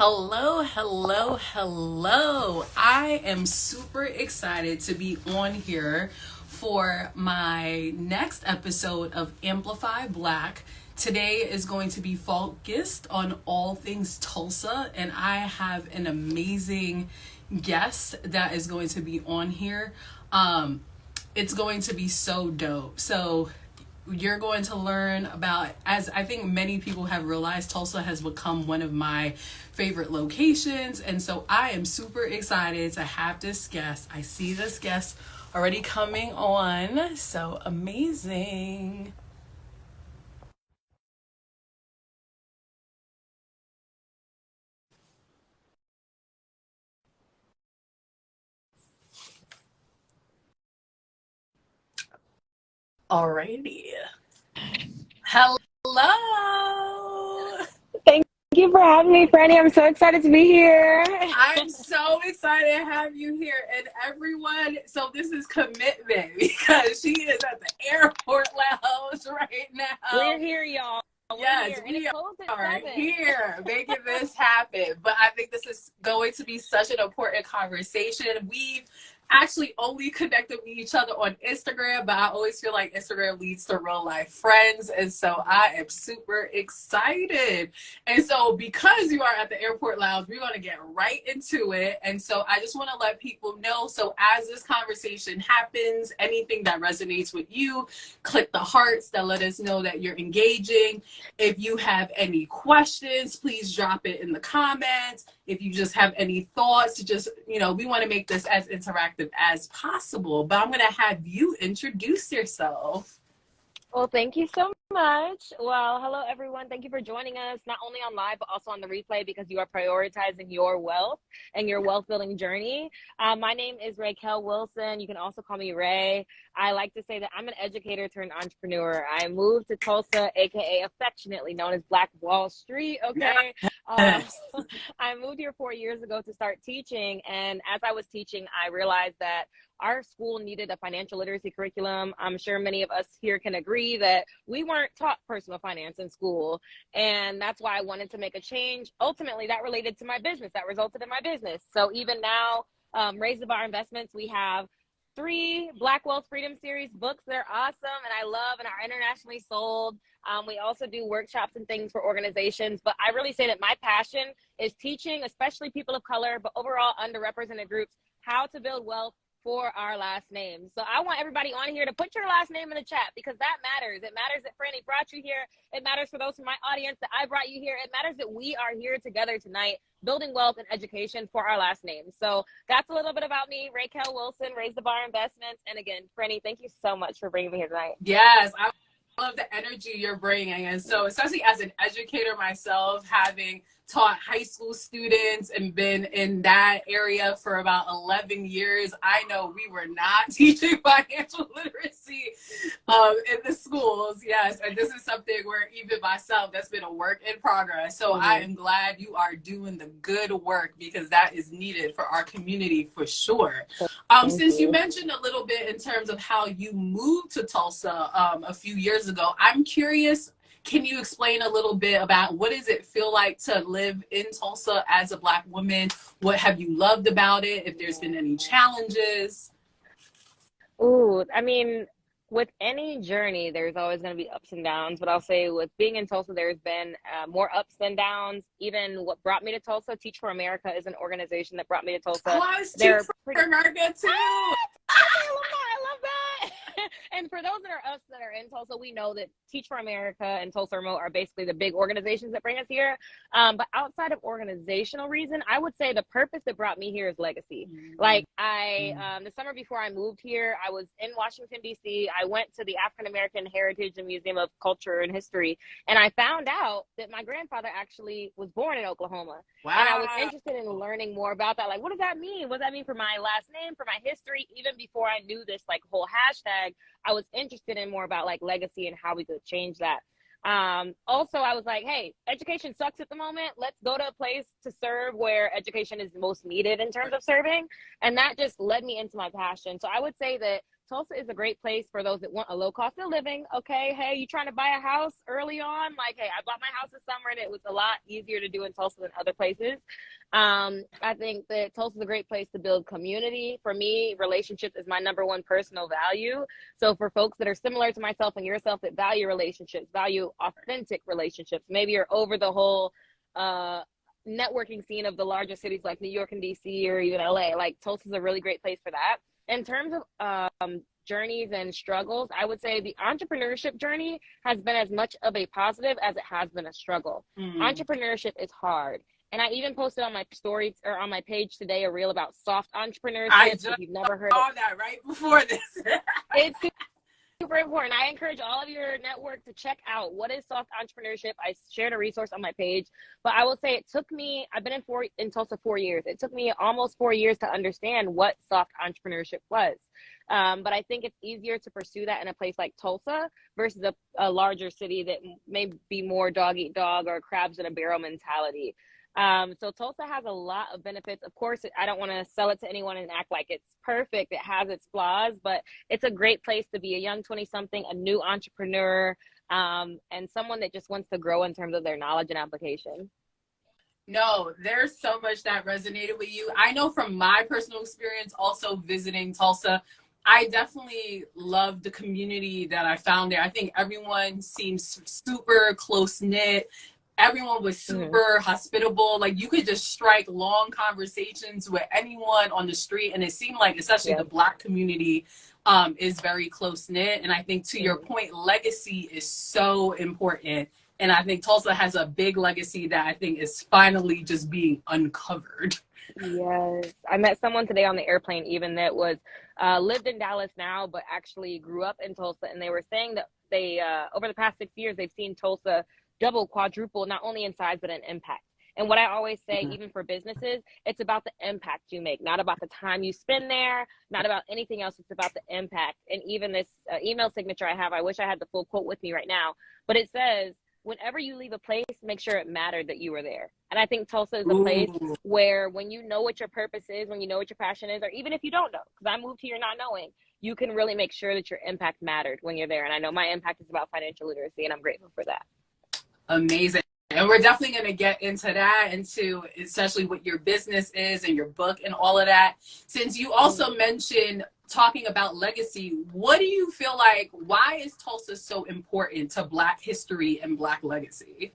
Hello, hello, hello. I am super excited to be on here for my next episode of Amplify Black. Today is going to be focused on all things Tulsa, and I have an amazing guest that is going to be on here. It's going to be so dope. So you're going to learn about, as I think many people have realized, Tulsa has become one of my favorite locations. And so I am super excited to have this guest. I see this guest already coming on. So amazing. Alrighty. Hello. Thank you for having me, Franny. I'm so excited to be here. I'm so excited to have you here. And everyone, so this is commitment because she is at the airport lounge right now. We're here, y'all. Yes, we are here making this happen. But I think this is going to be such an important conversation. We've actually only connected with each other on Instagram, but I always feel like Instagram leads to real life friends. And so I am super excited. And so because you are at the airport lounge, we're going to get right into it. And so I just want to let people know. So as this conversation happens, anything that resonates with you, click the hearts that let us know that you're engaging. If you have any questions, please drop it in the comments. If you just have any thoughts, just, we want to make this as interactive as possible. But I'm going to have you introduce yourself. Well, thank you so much. Well, hello, everyone. Thank you for joining us, not only on live, but also on the replay, because you are prioritizing your wealth and your wealth building journey. My name is 𝗙𝗘𝗧𝗖𝗛. You can also call me Ray. I like to say that I'm an educator turned entrepreneur. I moved to Tulsa, aka affectionately known as Black Wall Street. Okay. I moved here 4 years ago to start teaching. And as I was teaching, I realized that our school needed a financial literacy curriculum. I'm sure many of us here can agree that we weren't taught personal finance in school. And that's why I wanted to make a change. Ultimately, that related to my business. That resulted in my business. So even now, 𝗙𝗘𝗔𝗧𝗖𝗛 Investments, we have 3 Black Wealth Freedom Series books. They're awesome and I love and are internationally sold. We also do workshops and things for organizations, but I really say that my passion is teaching, especially people of color, but overall underrepresented groups, how to build wealth for our last names. So I want everybody on here to put your last name in the chat, because that matters. It matters that Franny brought you here. It matters for those from my audience that I brought you here. It matters that we are here together tonight, building wealth and education for our last names. So that's a little bit about me, 𝗙𝗘𝗧𝗖𝗛, 𝗙𝗘𝗧𝗏 Investments. And again, Franny, thank you so much for bringing me here tonight. Yes, I love the energy you're bringing. And so especially as an educator myself, having taught high school students and been in that area for about 11 years, I know we were not teaching financial literacy in the schools. Yes, and this is something where even myself, that's been a work in progress. So I am glad you are doing the good work, because that is needed for our community for sure. Since you mentioned a little bit in terms of how you moved to Tulsa a few years ago, I'm curious, can you explain a little bit about what does it feel like to live in Tulsa as a Black woman? What have you loved about it? If there's been any challenges? Ooh, I mean, with any journey, there's always going to be ups and downs. But I'll say with being in Tulsa, there's been more ups than downs. Even what brought me to Tulsa, Teach for America is an organization that brought me to Tulsa. Oh, I was Teach for America too. I love that. And for those that are us that are in Tulsa, we know that Teach for America and Tulsa Remote are basically the big organizations that bring us here. But outside of organizational reason, I would say the purpose that brought me here is legacy. Like the summer before I moved here, I was in Washington, D.C. I went to the African American Heritage and Museum of Culture and History, and I found out that my grandfather actually was born in Oklahoma. Wow. And I was interested in learning more about that. Like, what does that mean? What does that mean for my last name, for my history? Even before I knew this like whole hashtag, I was interested in more about like legacy and how we could change that. Also, I was like, hey, education sucks at the moment. Let's go to a place to serve where education is most needed in terms of serving. And that just led me into my passion. So I would say that Tulsa is a great place for those that want a low cost of living. Okay, hey, you trying to buy a house early on? Like, hey, I bought my house this summer and it was a lot easier to do in Tulsa than other places. I think that Tulsa is a great place to build community. For me, relationships is my number one personal value. So for folks that are similar to myself and yourself that value relationships, value authentic relationships, maybe you're over the whole networking scene of the larger cities like New York and DC or even LA, like Tulsa is a really great place for that. In terms of journeys and struggles, I would say the entrepreneurship journey has been as much of a positive as it has been a struggle. Entrepreneurship is hard. And I even posted on my stories or on my page today a reel about soft entrepreneurship. I just if you've never heard saw that right before this. It's super important. I encourage all of your network to check out what is soft entrepreneurship. I shared a resource on my page, but I will say it took me, I've been in Tulsa 4 years. It took me almost 4 years to understand what soft entrepreneurship was. But I think it's easier to pursue that in a place like Tulsa versus a larger city that may be more dog eat dog or crabs in a barrel mentality. So Tulsa has a lot of benefits. Of course, I don't want to sell it to anyone and act like it's perfect. It has its flaws, but it's a great place to be a young 20-something, a new entrepreneur, and someone that just wants to grow in terms of their knowledge and application. No, there's so much that resonated with you. I know from my personal experience also visiting Tulsa, I definitely love the community that I found there. I think everyone seems super close-knit. Everyone was super hospitable. Like you could just strike long conversations with anyone on the street. And it seemed like, especially the Black community is very close knit. And I think to your point, legacy is so important. And I think Tulsa has a big legacy that I think is finally just being uncovered. Yes. I met someone today on the airplane even that was lived in Dallas now, but actually grew up in Tulsa. And they were saying that they, over the past 6 years, they've seen Tulsa double, quadruple, not only in size, but in impact. And what I always say, even for businesses, it's about the impact you make, not about the time you spend there, not about anything else. It's about the impact. And even this email signature I have, I wish I had the full quote with me right now, but it says, whenever you leave a place, make sure it mattered that you were there. And I think Tulsa is a place where when you know what your purpose is, when you know what your passion is, or even if you don't know, because I moved here not knowing, you can really make sure that your impact mattered when you're there. And I know my impact is about financial literacy, and I'm grateful for that. Amazing. And we're definitely going to get into that, into especially what your business is and your book and all of that. Since you also mentioned talking about legacy, what do you feel like, why is Tulsa so important to Black history and Black legacy?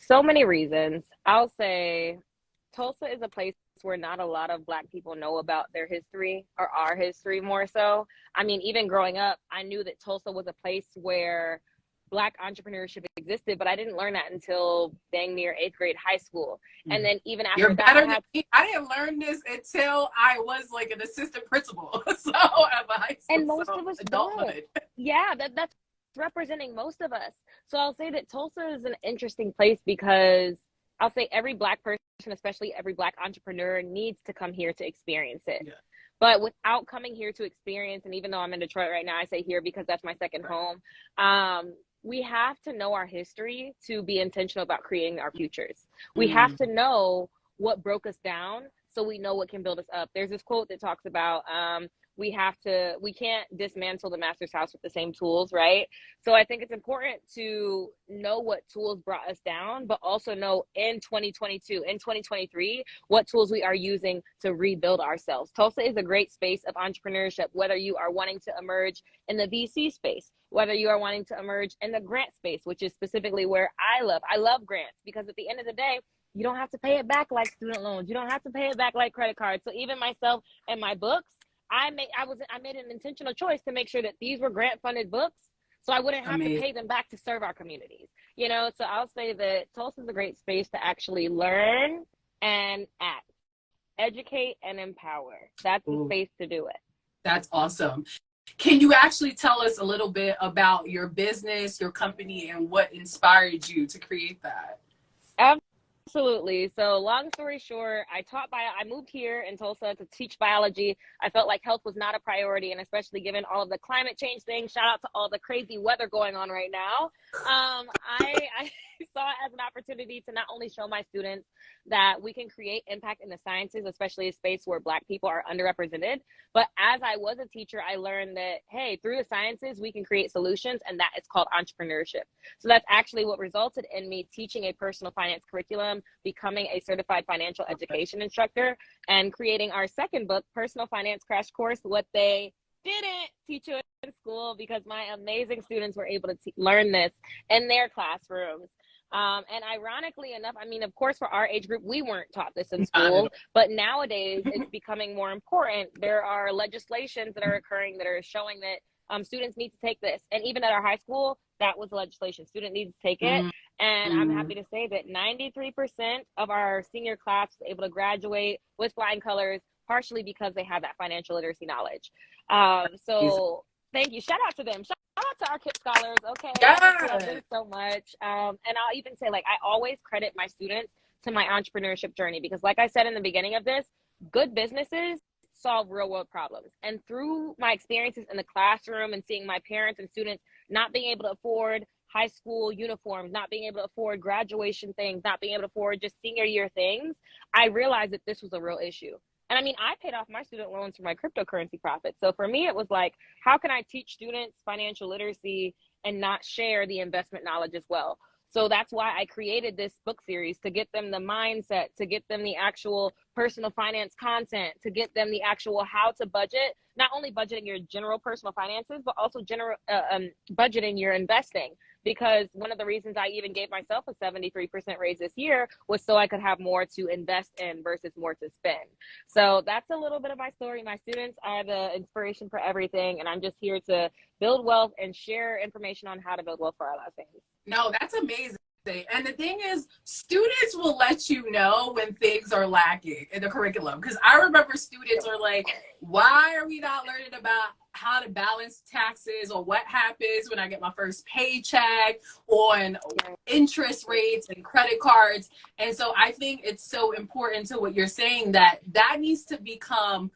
So many reasons. I'll say Tulsa is a place where not a lot of Black people know about their history, or our history more so. I mean, even growing up, I knew that Tulsa was a place where Black entrepreneurship existed, but I didn't learn that until dang near 8th grade high school. And then even after You're that, better than me. I didn't learn this until I was like an assistant principal. So at my high school, and most of us adulthood. Yeah, that's representing most of us. So I'll say that Tulsa is an interesting place because I'll say every Black person, especially every Black entrepreneur, needs to come here to experience it. Yeah. But without coming here to experience, and even though I'm in Detroit right now, I say here because that's my second home. We have to know our history to be intentional about creating our futures. We have to know what broke us down so we know what can build us up. There's this quote that talks about we can't dismantle the master's house with the same tools, right? So I think it's important to know what tools brought us down, but also know in 2022, in 2023, what tools we are using to rebuild ourselves. Tulsa is a great space of entrepreneurship, whether you are wanting to emerge in the VC space, whether you are wanting to emerge in the grant space, which is specifically where I love grants, because at the end of the day, you don't have to pay it back like student loans. You don't have to pay it back like credit cards. So even myself and my books, I made an intentional choice to make sure that these were grant funded books, so I wouldn't have to pay them back to serve our communities. You know, so I'll say that Tulsa is a great space to actually learn and act, educate and empower. That's the space to do it. That's awesome. Can you actually tell us a little bit about your business, your company, and what inspired you to create that? Absolutely. So long story short, I moved here in Tulsa to teach biology. I felt like health was not a priority, and especially given all of the climate change things, shout out to all the crazy weather going on right now. I saw it as an opportunity to not only show my students that we can create impact in the sciences, especially a space where Black people are underrepresented. But as I was a teacher, I learned that, hey, through the sciences, we can create solutions, and that is called entrepreneurship. So that's actually what resulted in me teaching a personal finance curriculum, becoming a certified financial education instructor, and creating our second book, Personal Finance Crash Course, what they didn't teach you in school, because my amazing students were able to learn this in their classrooms. And ironically enough, I mean, of course, for our age group, we weren't taught this in school, but nowadays it's becoming more important. There are legislations that are occurring that are showing that students need to take this. And even at our high school, that was legislation. Student needs to take it. And I'm happy to say that 93% of our senior class was able to graduate with flying colors, partially because they have that financial literacy knowledge. So thank you. Shout out to them. Shout out to our KIPP scholars. Okay. I love them so much. And I'll even say, like, I always credit my students to my entrepreneurship journey, because like I said in the beginning of this, good businesses solve real world problems. And through my experiences in the classroom and seeing my parents and students not being able to afford high school uniforms, not being able to afford graduation things, not being able to afford just senior year things, I realized that this was a real issue. And I mean, I paid off my student loans for my cryptocurrency profits. So for me, it was like, how can I teach students financial literacy and not share the investment knowledge as well? So that's why I created this book series, to get them the mindset, to get them the actual personal finance content, to get them the actual how to budget, not only budgeting your general personal finances, but also budgeting your investing. Because one of the reasons I even gave myself a 73% raise this year was so I could have more to invest in versus more to spend. So that's a little bit of my story. My students are the inspiration for everything, and I'm just here to build wealth and share information on how to build wealth for our lives. No, that's amazing. And the thing is, students will let you know when things are lacking in the curriculum. Because I remember students are like, why are we not learning about how to balance taxes, or what happens when I get my first paycheck, on interest rates and credit cards? And so I think it's so important to what you're saying, that needs to become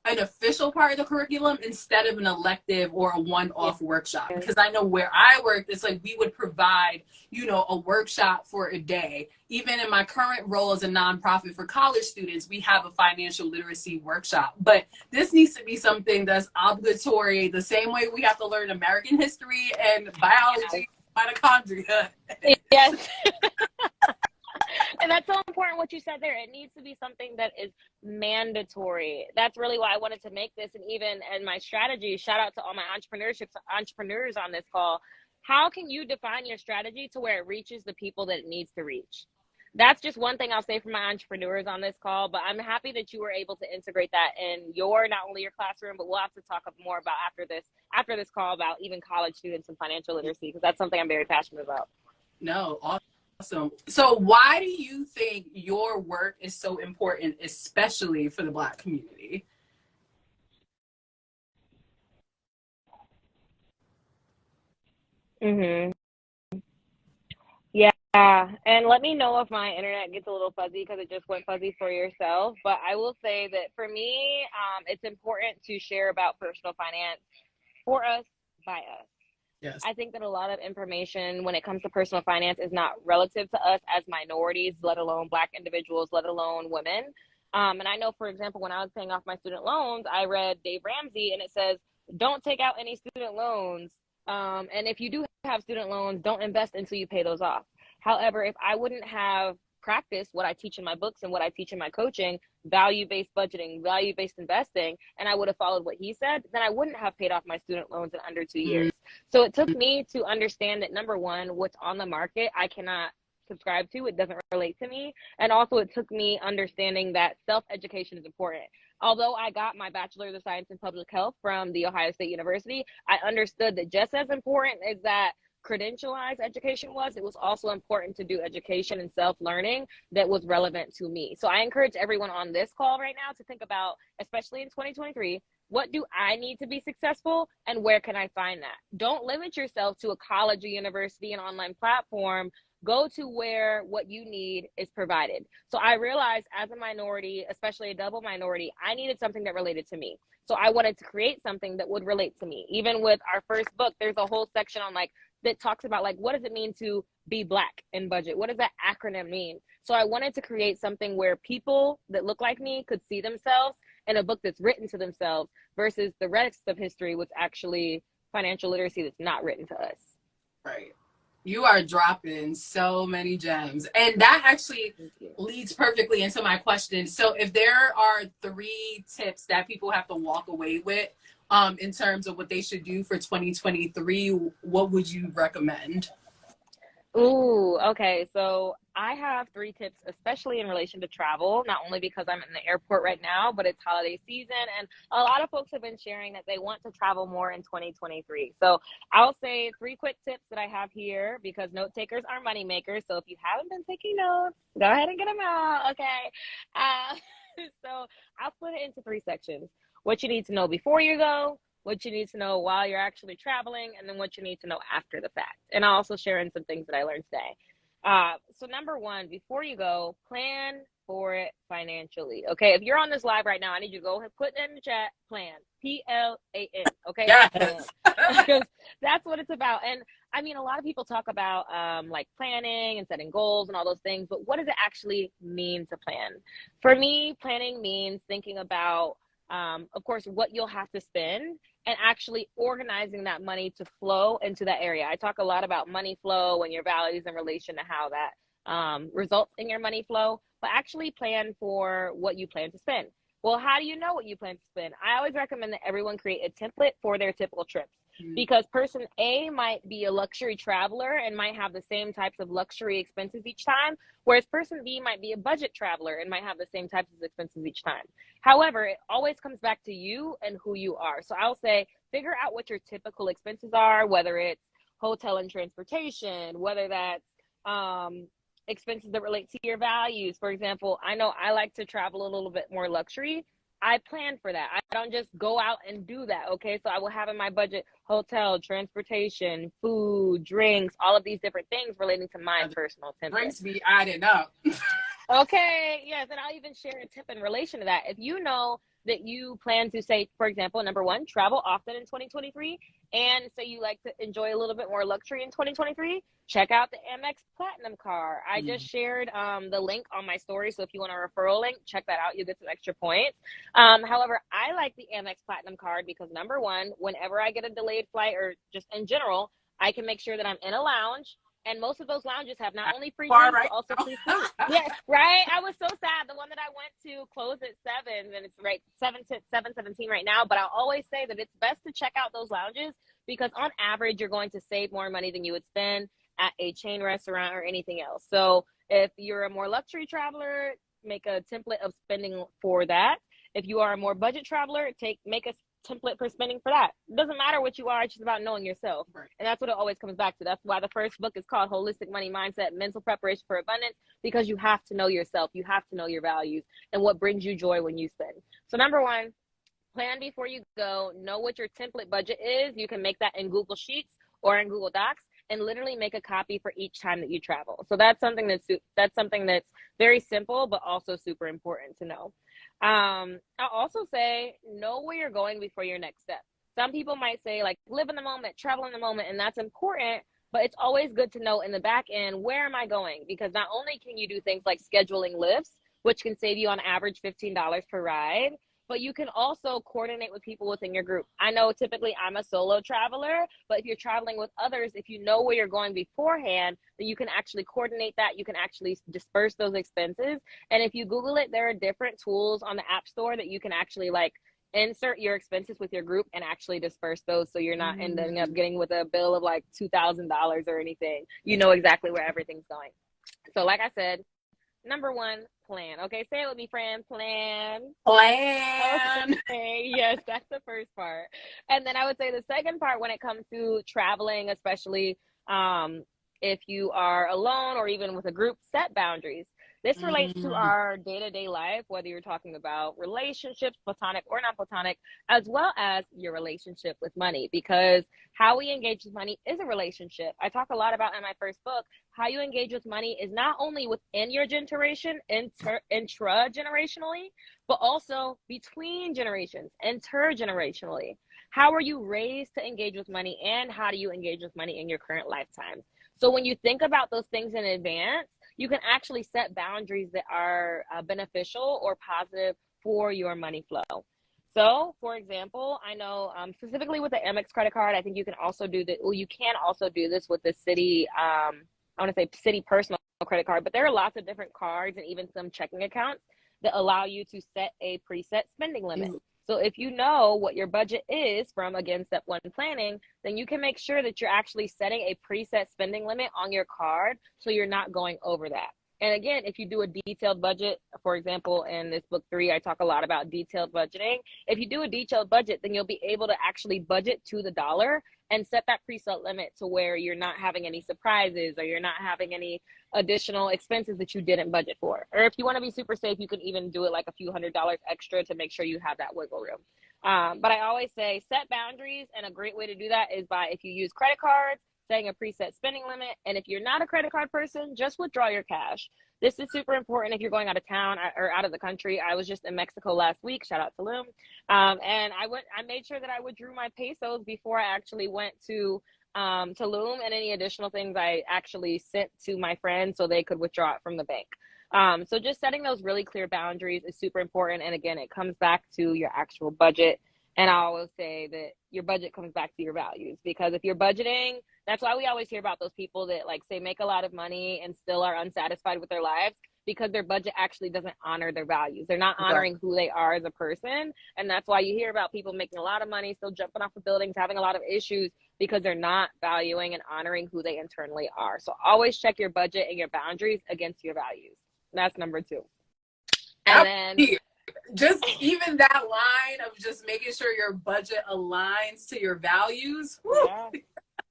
an official part of the curriculum instead of an elective or a one-off workshop. Because I know where I worked, it's like we would provide, you know, a workshop for a day. Even in my current role as a nonprofit for college students, we have a financial literacy workshop. But this needs to be something that's obligatory, the same way we have to learn American history and biology, mitochondria. Yes. And that's so important what you said there. It needs to be something that is mandatory. That's really why I wanted to make this. And even in my strategy, shout out to all my entrepreneurs on this call. How can you define your strategy to where it reaches the people that it needs to reach? That's just one thing I'll say for my entrepreneurs on this call, but I'm happy that you were able to integrate that in not only your classroom, but we'll have to talk more about after this call about even college students and financial literacy, because that's something I'm very passionate about. No, awesome. So why do you think your work is so important, especially for the Black community? Yeah, and let me know if my internet gets a little fuzzy, because it just went fuzzy for yourself. But I will say that for me, it's important to share about personal finance for us, by us. Yes. I think that a lot of information when it comes to personal finance is not relative to us as minorities, let alone Black individuals, let alone women. And I know, for example, when I was paying off my student loans, I read Dave Ramsey, and it says, don't take out any student loans. And if you do have student loans, don't invest until you pay those off. However, if I wouldn't have practiced what I teach in my books and what I teach in my coaching, value-based budgeting, value-based investing, and I would have followed what he said, then I wouldn't have paid off my student loans in under 2 years. So it took me to understand that, number one, what's on the market, I cannot subscribe to. It doesn't relate to me. And also it took me understanding that self-education is important. Although I got my Bachelor's of Science in Public Health from The Ohio State University, I understood that just as important as that credentialized education was, it was also important to do education and self-learning that was relevant to me. So I encourage everyone on this call right now to think about, especially in 2023, what do I need to be successful and where can I find that? Don't limit yourself to a college, a university, an online platform, go to where what you need is provided. So I realized as a minority, especially a double minority, I needed something that related to me. So I wanted to create something that would relate to me. Even with our first book, there's a whole section on like that talks about like, what does it mean to be Black in budget? What does that acronym mean? So I wanted to create something where people that look like me could see themselves in a book that's written to themselves versus the rest of history was actually financial literacy that's not written to us. Right. You are dropping so many gems. And that actually leads perfectly into my question. So if there are 3 tips that people have to walk away with in terms of what they should do for 2023, what would you recommend? Ooh, okay. So I have 3 tips, especially in relation to travel, not only because I'm in the airport right now, but it's holiday season. And a lot of folks have been sharing that they want to travel more in 2023. So I'll say 3 quick tips that I have here because note takers are money makers. So if you haven't been taking notes, go ahead and get them out. Okay. So I'll split it into 3 sections. What you need to know before you go, what you need to know while you're actually traveling, and then what you need to know after the fact. And I'll also share in some things that I learned today. So number 1, before you go, plan for it financially. Okay, if you're on this live right now, I need you to go ahead and put it in the chat, plan, P-L-A-N, okay? Yes. Because that's what it's about. And I mean, a lot of people talk about like planning and setting goals and all those things, but what does it actually mean to plan? For me, planning means thinking about, of course, what you'll have to spend and actually organizing that money to flow into that area. I talk a lot about money flow and your values in relation to how that results in your money flow, but actually plan for what you plan to spend. Well, how do you know what you plan to spend? I always recommend that everyone create a template for their typical trips. Because person A might be a luxury traveler and might have the same types of luxury expenses each time, whereas person B might be a budget traveler and might have the same types of expenses each time. However, it always comes back to you and who you are. So I'll say, figure out what your typical expenses are, whether it's hotel and transportation, whether that's expenses that relate to your values. For example, I know I like to travel a little bit more luxury. I plan for that. I don't just go out and do that, okay? So I will have in my budget hotel, transportation, food, drinks, all of these different things relating to my personal template. Drinks be adding up. Okay, yes, and I'll even share a tip in relation to that. If you know that you plan to say, for example, number 1, travel often in 2023, and say you like to enjoy a little bit more luxury in 2023, check out the Amex Platinum card. I just shared the link on my story, so if you want a referral link, check that out. You'll get some extra points. However, I like the Amex Platinum card because number 1, whenever I get a delayed flight or just in general, I can make sure that I'm in a lounge. And most of those lounges have not only free drinks, but also free food. Yes, right? I was so sad. The one that I went to closed at 7, and it's right 7:17 right now. But I'll always say that it's best to check out those lounges because on average, you're going to save more money than you would spend at a chain restaurant or anything else. So if you're a more luxury traveler, make a template of spending for that. If you are a more budget traveler, make a template for spending for that. It doesn't matter what you are, it's just about knowing yourself. Right. And that's what it always comes back to. That's why the first book is called Holistic Money Mindset, Mental Preparation for Abundance, because you have to know yourself. You have to know your values and what brings you joy when you spend. So number 1, plan before you go. Know what your template budget is. You can make that in Google Sheets or in Google Docs and literally make a copy for each time that you travel. So that's something that's very simple, but also super important to know. I'll also say, know where you're going before your next step. Some people might say like live in the moment, travel in the moment, and that's important, but it's always good to know in the back end, where am I going? Because not only can you do things like scheduling lifts, which can save you on average $15 per ride, but you can also coordinate with people within your group. I know typically I'm a solo traveler, but if you're traveling with others, if you know where you're going beforehand, then you can actually coordinate that. You can actually disperse those expenses. And if you Google it, there are different tools on the App Store that you can actually like insert your expenses with your group and actually disperse those. So you're not ending up getting with a bill of like $2,000 or anything. You know exactly where everything's going. So like I said, number 1, plan. Okay, say it with me, friend. Plan. Okay, yes, that's the first part. And then I would say the second part when it comes to traveling, especially if you are alone or even with a group, set boundaries. This relates to our day-to-day life, whether you're talking about relationships, platonic or non-platonic, as well as your relationship with money, because how we engage with money is a relationship. I talk a lot about in my first book, how you engage with money is not only within your generation, intra-generationally, but also between generations, intergenerationally. How are you raised to engage with money, and how do you engage with money in your current lifetime? So when you think about those things in advance, you can actually set boundaries that are beneficial or positive for your money flow. So, for example, I know specifically with the Amex credit card, I think you can also do that. Well, you can also do this with the Citi, I want to say Citi personal credit card, but there are lots of different cards and even some checking accounts that allow you to set a preset spending limit. So if you know what your budget is from, again, step one, planning, then you can make sure that you're actually setting a preset spending limit on your card so you're not going over that. And again, if you do a detailed budget, for example, in this book 3, I talk a lot about detailed budgeting. If you do a detailed budget, then you'll be able to actually budget to the dollar and set that preset limit to where you're not having any surprises or you're not having any additional expenses that you didn't budget for. Or if you want to be super safe, you can even do it like a few $100s extra to make sure you have that wiggle room. But I always say set boundaries, and a great way to do that is by, if you use credit cards, setting a preset spending limit. And if you're not a credit card person, just withdraw your cash. This is super important if you're going out of town or out of the country. I was just in Mexico last week. Shout out to Tulum. And I made sure that I withdrew my pesos before I actually went to Tulum, and any additional things I actually sent to my friends so they could withdraw it from the bank. So just setting those really clear boundaries is super important. And again, it comes back to your actual budget. And I always say that your budget comes back to your values, because if you're budgeting, that's why we always hear about those people that like say make a lot of money and still are unsatisfied with their lives, because their budget actually doesn't honor their values. They're not honoring who they are as a person. And that's why you hear about people making a lot of money, still jumping off of buildings, having a lot of issues, because they're not valuing and honoring who they internally are. So always check your budget and your boundaries against your values. That's number 2. And then just even that line of just making sure your budget aligns to your values. Yeah.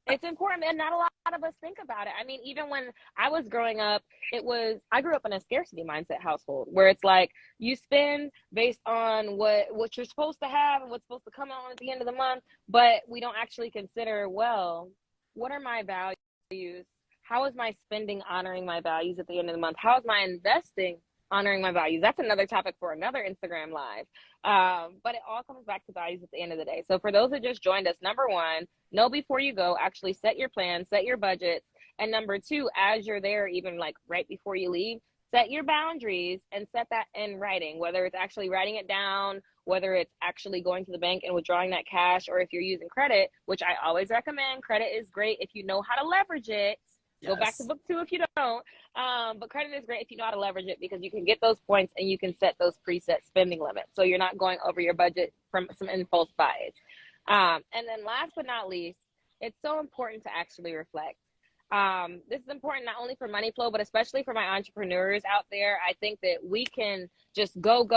It's important, and not a lot of us think about it. I mean, even when I was growing up, I grew up in a scarcity mindset household where it's like you spend based on what you're supposed to have and what's supposed to come on at the end of the month, but we don't actually consider, well, what are my values? How is my spending honoring my values at the end of the month? How is my investing honoring my values? That's another topic for another Instagram live. But it all comes back to values at the end of the day. So for those that just joined us, number 1, know before you go, actually set your plans, set your budgets. And number 2, as you're there, even like right before you leave, set your boundaries and set that in writing, whether it's actually writing it down, whether it's actually going to the bank and withdrawing that cash, or if you're using credit, which I always recommend. Credit is great if you know how to leverage it. Go back to book 2 if you don't. But credit is great if you know how to leverage it, because you can get those points and you can set those preset spending limits. So you're not going over your budget from some impulse buys. And then last but not least, it's so important to actually reflect. This is important not only for money flow, but especially for my entrepreneurs out there. I think that we can just go.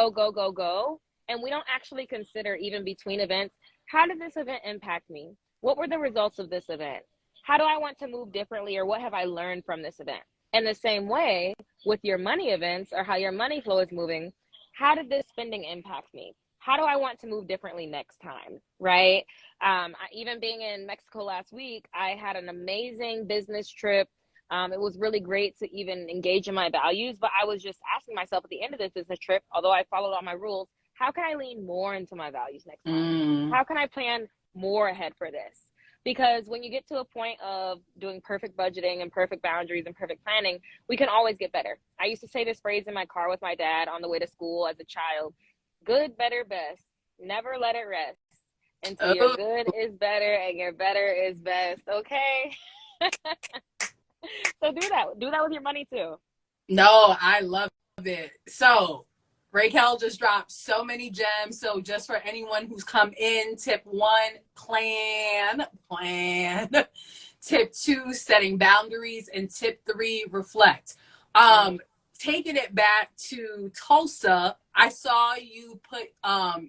And we don't actually consider, even between events, how did this event impact me? What were the results of this event? How do I want to move differently, or what have I learned from this event? In the same way, with your money events or how your money flow is moving, how did this spending impact me? How do I want to move differently next time, right? Even being in Mexico last week, I had an amazing business trip. It was really great to even engage in my values, but I was just asking myself at the end of this business trip, although I followed all my rules, how can I lean more into my values next time? How can I plan more ahead for this? Because when you get to a point of doing perfect budgeting and perfect boundaries and perfect planning, we can always get better. I used to say this phrase in my car with my dad on the way to school as a child: good, better, best. Never let it rest until your good is better and your better is best. Okay? So do that. Do that with your money too. No, I love it. So Raquel just dropped so many gems. So just for anyone who's come in, tip 1, plan. Tip 2, setting boundaries. And tip 3, reflect. Taking it back to Tulsa, I saw you put,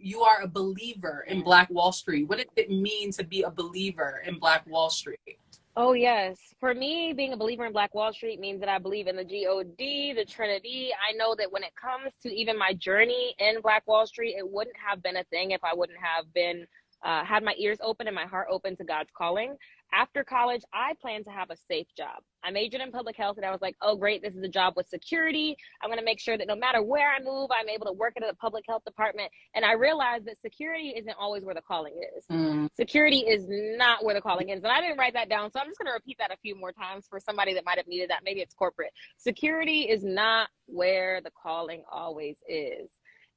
you are a believer in Black Wall Street. What does it mean to be a believer in Black Wall Street? Oh, yes. For me, being a believer in Black Wall Street means that I believe in the God, the Trinity. I know that when it comes to even my journey in Black Wall Street, it wouldn't have been a thing if I wouldn't have been had my ears open and my heart open to God's calling. After college, I plan to have a safe job. I majored in public health and I was like, oh, great, this is a job with security. I'm going to make sure that no matter where I move, I'm able to work at a public health department. And I realized that security isn't always where the calling is. Security is not where the calling is. And I didn't write that down. So I'm just going to repeat that a few more times for somebody that might have needed that. Maybe it's corporate. Security is not where the calling always is.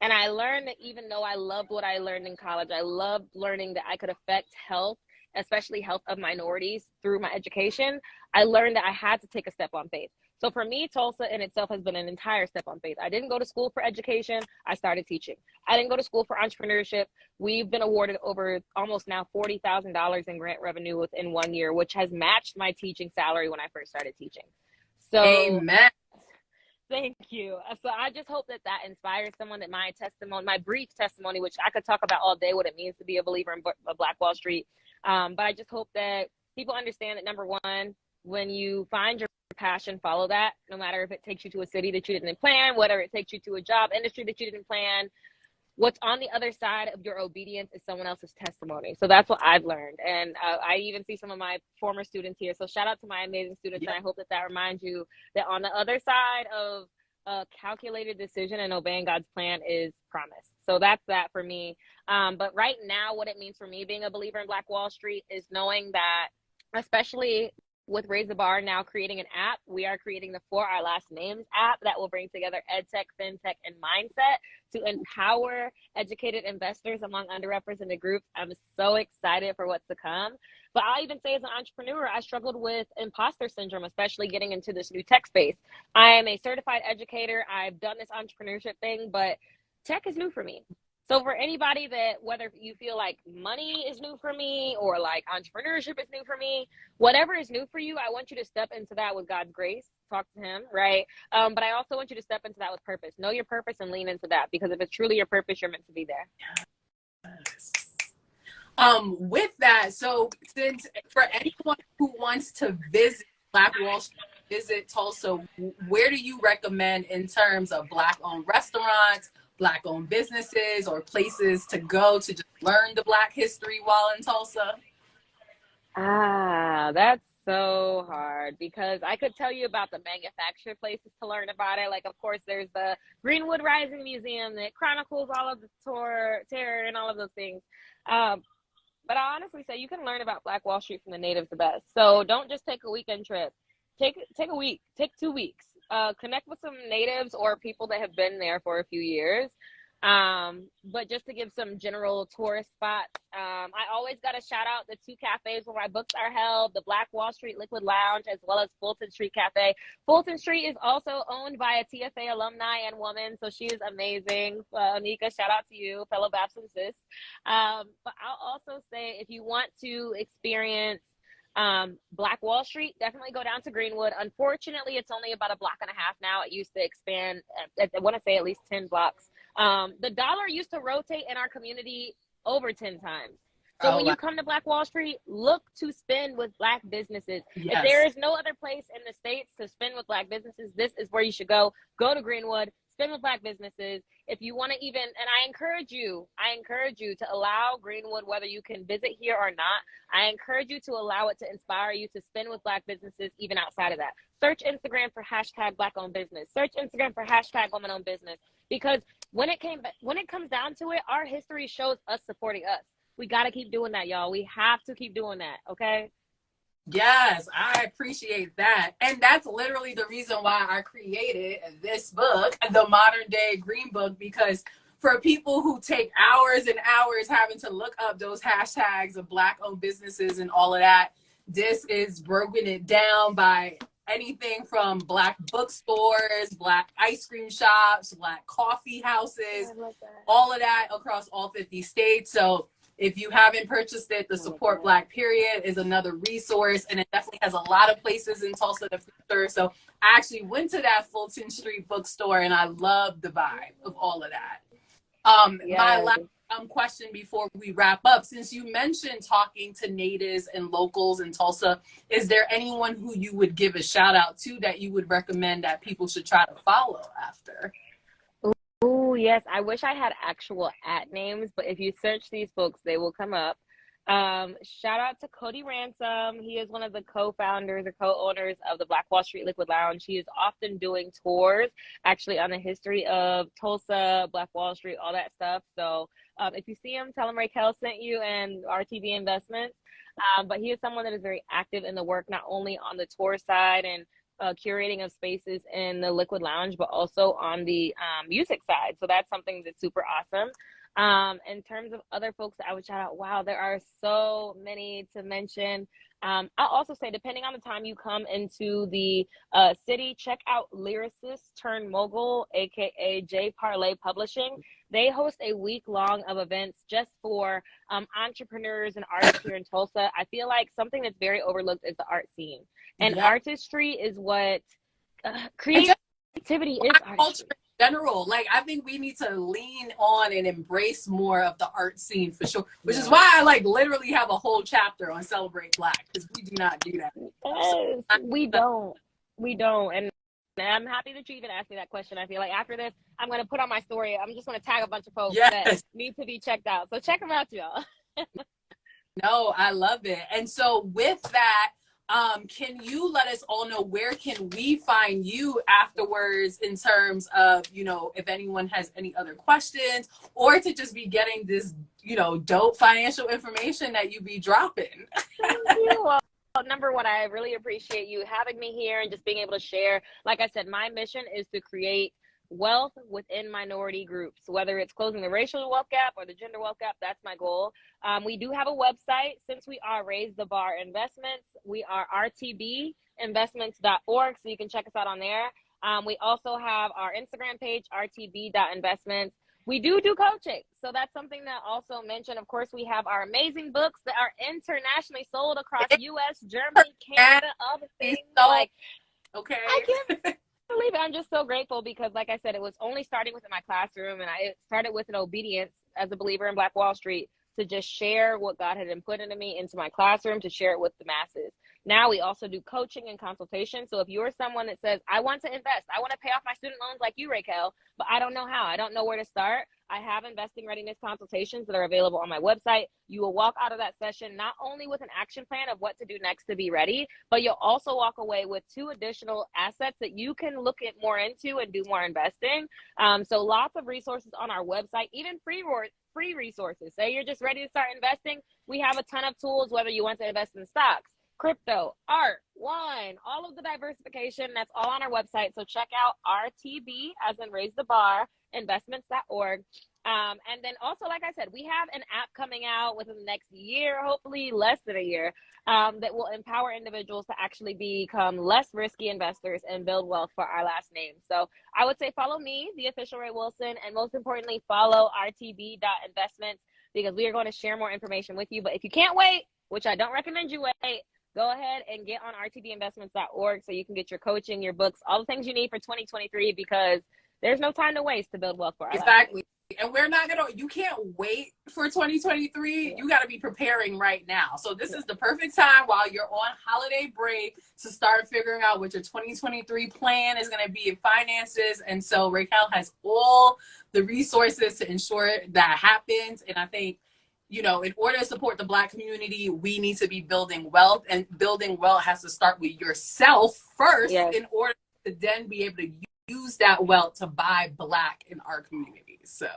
And I learned that even though I loved what I learned in college, I loved learning that I could affect health, especially health of minorities, through my education. I learned that I had to take a step on faith. So for me, Tulsa in itself has been an entire step on faith. I didn't go to school for education. I started teaching. I didn't go to school for entrepreneurship. We've been awarded over almost now $40,000 in grant revenue within 1 year, which has matched my teaching salary when I first started teaching. So, amen. Thank you. So I just hope that that inspires someone, that my testimony, my brief testimony, which I could talk about all day, what it means to be a believer in Black Wall Street. But I just hope that people understand that, number one, when you find your passion, follow that, no matter if it takes you to a city that you didn't plan, whether it takes you to a job industry that you didn't plan. What's on the other side of your obedience is someone else's testimony. So that's what I've learned. And I even see some of my former students here. So shout out to my amazing students. Yep. And I hope that that reminds you that on the other side of a calculated decision and obeying God's plan is promise. So that's that for me. But right now, what it means for me being a believer in Black Wall Street is knowing that, especially with Raise the Bar now creating an app, we are creating the For Our Last Names app that will bring together EdTech, FinTech, and Mindset to empower educated investors among underrepresented groups. I'm so excited for what's to come. But I'll even say as an entrepreneur, I struggled with imposter syndrome, especially getting into this new tech space. I am a certified educator. I've done this entrepreneurship thing, but tech is new for me. So for anybody that, whether you feel like money is new for me or like entrepreneurship is new for me, whatever is new for you, I want you to step into that with God's grace. Talk to him, right? But I also want you to step into that with purpose. Know your purpose and lean into that, because if it's truly your purpose, you're meant to be there. With that, so since for anyone who wants to visit Black Wall Street, visit Tulsa, where do you recommend in terms of Black-owned restaurants, Black-owned businesses, or places to go to just learn the Black history while in Tulsa? That's so hard, because I could tell you about the manufactured places to learn about it. Like, of course, there's the Greenwood Rising Museum that chronicles all of the terror and all of those things. But I honestly say you can learn about Black Wall Street from the natives the best. So don't just take a weekend trip. Take a week, take 2 weeks. Connect with some natives or people that have been there for a few years. But just to give some general tourist spots, I always got to shout out the 2 cafes where my books are held, the Black Wall Street Liquid Lounge, as well as Fulton Street Cafe. Fulton Street is also owned by a TFA alumni and woman, so she is amazing. Anika, shout out to you, fellow Babson sis. But I'll also say, if you want to experience Black Wall Street, definitely go down to Greenwood. Unfortunately, it's only about a block and a half now. It used to expand, I want to say at least 10 blocks. The dollar used to rotate in our community over 10 times. So when you come to Black Wall Street, look to spend with Black businesses. Yes. If there is no other place in the States to spend with Black businesses, this is where you should go. Go to Greenwood, spend with Black businesses. If you want to even, and I encourage you to allow Greenwood, whether you can visit here or not, I encourage you to allow it to inspire you to spend with Black businesses even outside of that. Search Instagram for hashtag Black-owned business. Search Instagram for hashtag woman-owned business. Because when it comes down to it, our history shows us supporting us. We got to keep doing that, y'all. We have to keep doing that, okay? Yes, I appreciate that. And that's literally the reason why I created this book, the Modern Day Green Book, because for people who take hours and hours having to look up those hashtags of Black-owned businesses and all of that, this is broken it down by anything from Black bookstores, Black ice cream shops, Black coffee houses, all of that across all 50 states. So if you haven't purchased it, the Support Black Period is another resource, and it definitely has a lot of places in Tulsa to feature. So I actually went to that Fulton Street bookstore, and I loved the vibe of all of that. My last question before we wrap up. Since you mentioned talking to natives and locals in Tulsa, is there anyone who you would give a shout out to that you would recommend that people should try to follow after? Oh, yes. I wish I had actual at names, but if you search these folks, they will come up. Shout out to 𝗙𝗘𝗔𝗧𝗖𝗛. He is one of the co-founders or co-owners of the Black Wall Street Liquid Lounge. He is often doing tours actually on the history of Tulsa, Black Wall Street, all that stuff. So if you see him, tell him Raquel sent you and RTB Investments. But he is someone that is very active in the work, not only on the tour side and curating of spaces in the Liquid Lounge, but also on the music side. So that's something that's super awesome. In terms of other folks that I would shout out, wow, there are so many to mention. I'll also say, depending on the time you come into the city, check out lyricist turned mogul, aka 𝗙𝗘𝗔𝗧𝗖𝗛 Publishing. They host a week long of events just for entrepreneurs and artists here in Tulsa. I feel like something that's very overlooked is the art scene, and artistry is what creativity is. Artistry. General, like I think we need to lean on and embrace more of the art scene for sure, which is why I like literally have a whole chapter on Celebrate Black, because we do not do that. Yes, we don't. And I'm happy that you even asked me that question. I feel like after this, I'm going to put on my story. I'm just going to tag a bunch of folks that need to be checked out. So check them out, y'all. No, I love it. And so with that, can you let us all know where can we find you afterwards in terms of, you know, if anyone has any other questions, or to just be getting this, you know, dope financial information that you be dropping? Thank you. Well, number one, I really appreciate you having me here and just being able to share. Like I said, my mission is to create wealth within minority groups, whether it's closing the racial wealth gap or the gender wealth gap. That's my goal. We do have a website. Since we are Raise the Bar Investments, we are rtbinvestments.org, so you can check us out on there. We also have our Instagram page, rtb.investments. We do coaching, so that's something that also mentioned. Of course, we have our amazing books that are internationally sold across U.S., Germany, Canada, other things. Like, okay, I can't believe it. I'm just so grateful because, like I said, it was only starting within my classroom, and I started with an obedience as a believer in Black Wall Street to just share what God had input into me into my classroom, to share it with the masses. Now we also do coaching and consultation. So if you're someone that says, I want to invest, I want to pay off my student loans like you, Raquel, but I don't know how, I don't know where to start, I have investing readiness consultations that are available on my website. You will walk out of that session not only with an action plan of what to do next to be ready, but you'll also walk away with 2 additional assets that you can look at more into and do more investing. So lots of resources on our website, even free resources. Say you're just ready to start investing, we have a ton of tools, whether you want to invest in stocks, crypto, art, wine, all of the diversification. That's all on our website. So check out RTB, as in Raise the Bar, investments.org. And then also, like I said, we have an app coming out within the next year, hopefully less than a year, that will empower individuals to actually become less risky investors and build wealth for our last name. So I would say follow me, the official Ray Wilson, and most importantly, follow rtb.investments, because we are going to share more information with you. But if you can't wait, which I don't recommend you wait, go ahead and get on rtbinvestments.org so you can get your coaching, your books, all the things you need for 2023, because there's no time to waste to build wealth for our exactly. And we're not gonna, you can't wait for 2023. You got to be preparing right now. So this is the perfect time while you're on holiday break to start figuring out what your 2023 plan is going to be in finances. And so Raquel has all the resources to ensure that happens. And I think, you know, in order to support the Black community, we need to be building wealth, and building wealth has to start with yourself first in order to then be able to use that wealth to buy Black in our community. So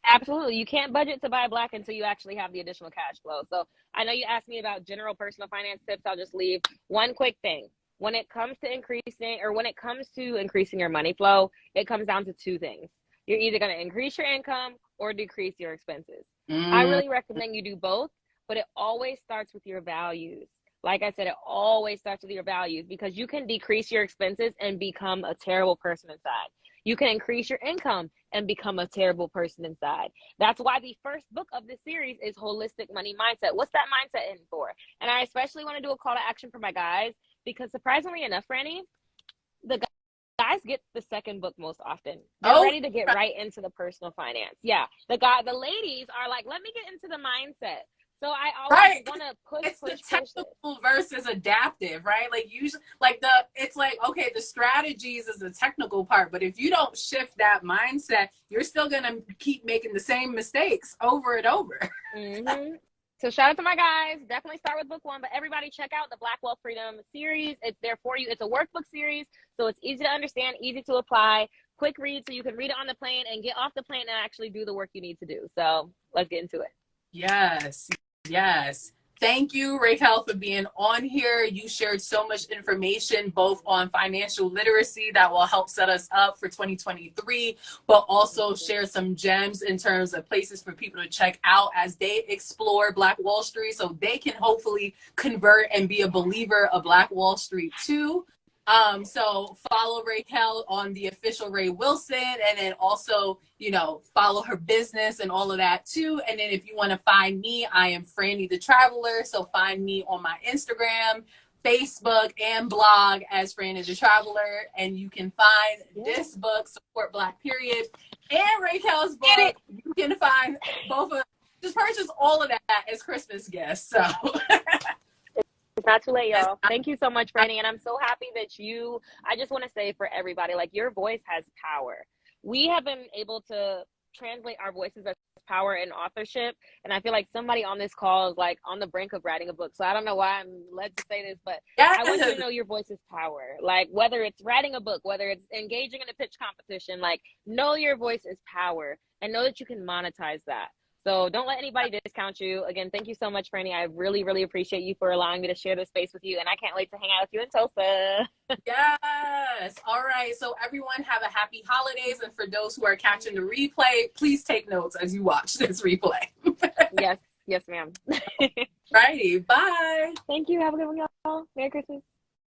absolutely, you can't budget to buy Black until you actually have the additional cash flow. So I know you asked me about general personal finance tips. I'll just leave one quick thing. When it comes to increasing your money flow, it comes down to 2 things. You're either going to increase your income or decrease your expenses. I really recommend you do both, but it always starts with your values. Like I said, it always starts with your values, because you can decrease your expenses and become a terrible person inside. You can increase your income and become a terrible person inside. That's why the first book of this series is Holistic Money Mindset. What's that mindset in for? And I especially want to do a call to action for my guys, because surprisingly enough, Franny, the guys guys get the second book most often. They're ready to get right into the personal finance. Yeah. The ladies are like, let me get into the mindset. So I always want to push. It's the technical versus adaptive, right? Like usually, like it's like, okay, the strategies is the technical part, but if you don't shift that mindset, you're still gonna keep making the same mistakes over and over. Mm-hmm. So shout out to my guys. Definitely start with book 1, but everybody check out the Black Wealth Freedom series. It's there for you. It's a workbook series, so it's easy to understand, easy to apply, quick read, so you can read it on the plane and get off the plane and actually do the work you need to do. So let's get into it. Yes. Yes. Thank you, Raquel, for being on here. You shared so much information, both on financial literacy that will help set us up for 2023, but also share some gems in terms of places for people to check out as they explore Black Wall Street, so they can hopefully convert and be a believer of Black Wall Street too. So follow Raquel on the official Ray Wilson, and then also, you know, follow her business and all of that too. And then if you want to find me, I am Franny the Traveler. So find me on my Instagram, Facebook, and blog as Franny the Traveler. And you can find this book, Support Black Period, and Raquel's book. You can find both of, just purchase all of that as Christmas gifts. So it's not too late, y'all. Thank you so much, Franny. And I'm so happy that I just want to say for everybody, like, your voice has power. We have been able to translate our voices as power in authorship. And I feel like somebody on this call is like on the brink of writing a book. So I don't know why I'm led to say this, but I want you to know your voice is power. Like, whether it's writing a book, whether it's engaging in a pitch competition, like, know your voice is power and know that you can monetize that. So don't let anybody discount you. Again, thank you so much, Franny. I really, really appreciate you for allowing me to share this space with you. And I can't wait to hang out with you in Tulsa. Yes. All right. So everyone, have a happy holidays. And for those who are catching the replay, please take notes as you watch this replay. Yes. Yes, ma'am. Righty. Bye. Thank you. Have a good one, y'all. Merry Christmas.